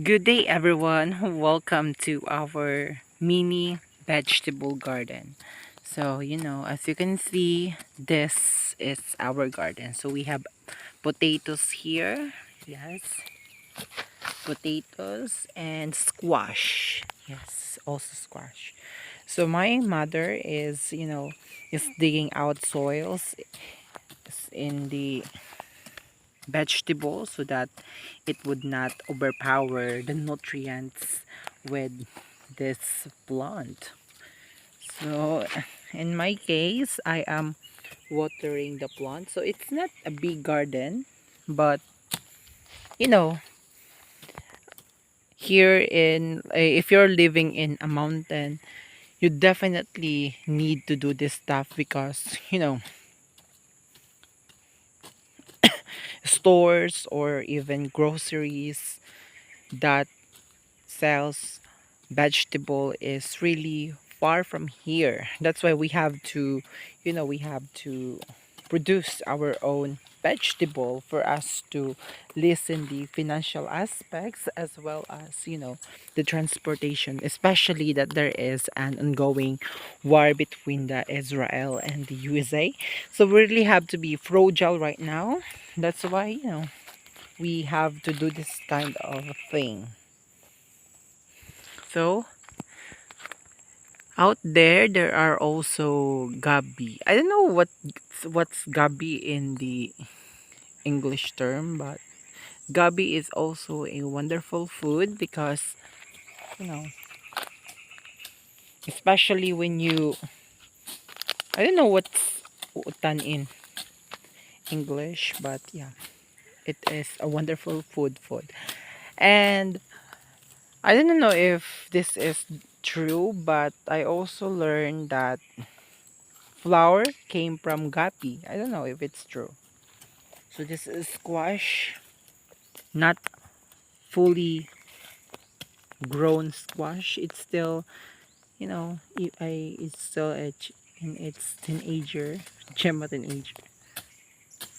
Good day, everyone. Welcome to our mini vegetable garden. So, as you can see, this is our garden. So, we have potatoes here. Yes, potatoes and squash. Yes, also squash. So, my mother is digging out soils in the vegetables so that it would not overpower the nutrients with this plant. So in my case, I am watering the plant. So it's not a big garden, but you know, here in if you're living in a mountain, you definitely need to do this stuff because stores or even groceries that sells vegetable is really far from here. That's why we have to produce our own vegetable for us to lessen the financial aspects as well as the transportation, especially that there is an ongoing war between the Israel and the USA. So we really have to be fragile right now. That's why we have to do this kind of thing. So out there, there are also gabi. I don't know what's gabi in the English term, but gabi is also a wonderful food because you know, especially when you I don't know what's utan in English, but yeah, it is a wonderful food. And I don't know if this is true, but I also learned that flour came from gabi. I don't know if it's true. So this is squash, not fully grown squash. It's still, it's still in its teenager, Gemma teenager.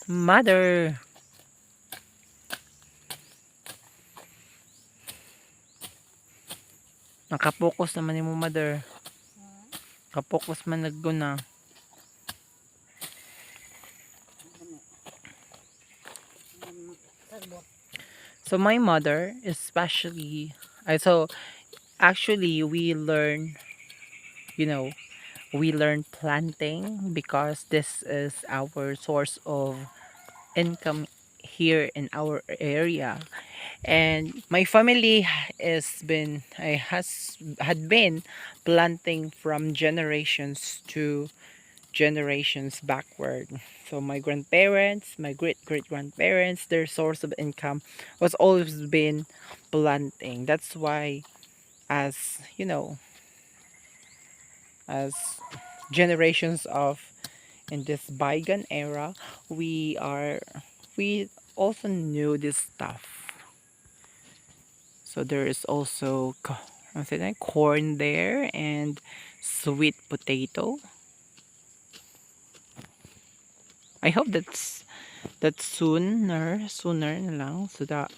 Mother, nakapokus naman ni mo mother. Kapokus man nagguna. So my mother, especially, so actually you know, we learn planting because this is our source of income here in our area. And my family had been planting from generations to generations backward. So my grandparents, my great grandparents, their source of income was always been planting. That's why, as as generations of in this bygone era, we are we also knew this stuff. So there is also what's it, corn there and sweet potato. I hope that's sooner na lang so that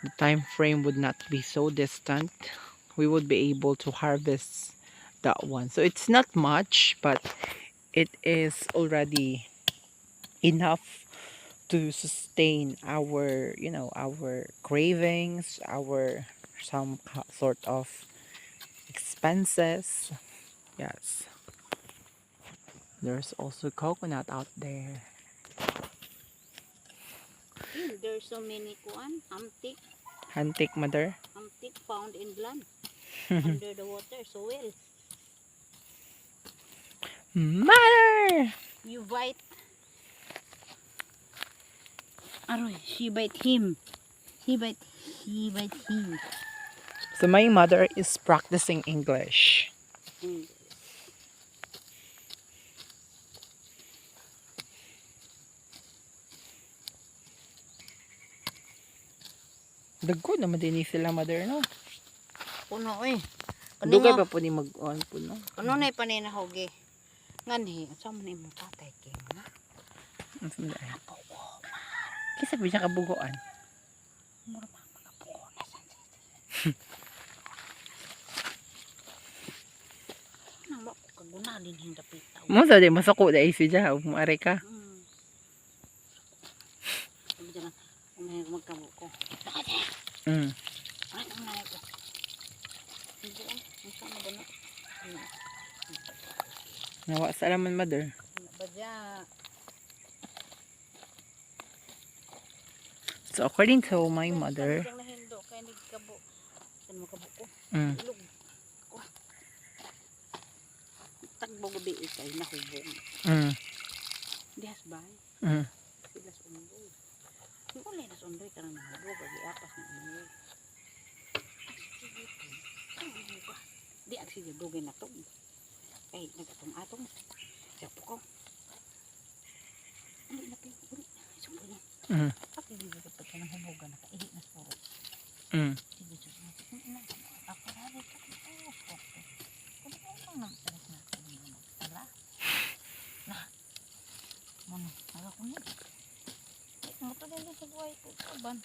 the time frame would not be so distant. We would be able to harvest that one. So it's not much, but it is already enough to sustain our cravings, our some sort of expenses. Yes, there's also coconut out there. There's so many kuan, Hantik mother. amtik found in land under the water. So well, Mother. you bite. Aroy, she bite him. He bite. He bite him. So my mother is practicing English. Hmm. Dagko naman din sila mother no. Puno eh. Dugay pa po ni mag-on po no. Ano na ipaninahogi? Ngani, sa man imong tatay kay na. Ang sandali. Kisa ba siya kabugoan? Mura pa makapuko na san. Nang ba ko kagunalin yung dapitaw. Mo sa di masako da isi ja ug maare ka. Sabi dyan lang, umahin ko magkamo ko. Mm. Ay, ang nanay ko. Hindi ang sama ba na? Nawa sa laman mother. Ano ba dyan? So according to my mother, Kung nahindo, kaya nagkabo. Saan mo kabo ko? mm, Ilog. Ko. Tagbo gabi ikay, nahubong. mm, Di hasbay. mm, Sila sundoy. Kung ulay na sundoy ka na nahubog, gabi apas na umuwi. Di ang sige dugay na to. Ay, nagkatong-atong. Siyapo ko. Uli na kayo. Uli. Sundoy na. mm, Pati di ba kapag ka nang hubogan, nakaihi na puro. mm. Sige, sige. Ako rari ka. Kung ano lang talas na ako naman. Ala? Na. Mano, ala ko niya. Mo to din sa buhay ko. Kaban.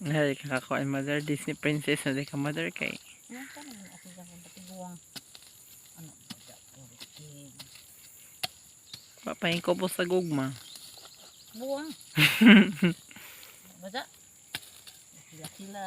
Nari ka kakuan mother, Disney princess na di ka mother kay. Yan ka naman ako dyan kung pati buwang. Ano? Papahin ko po sa gugma. Buwang. Bada. Sila-sila.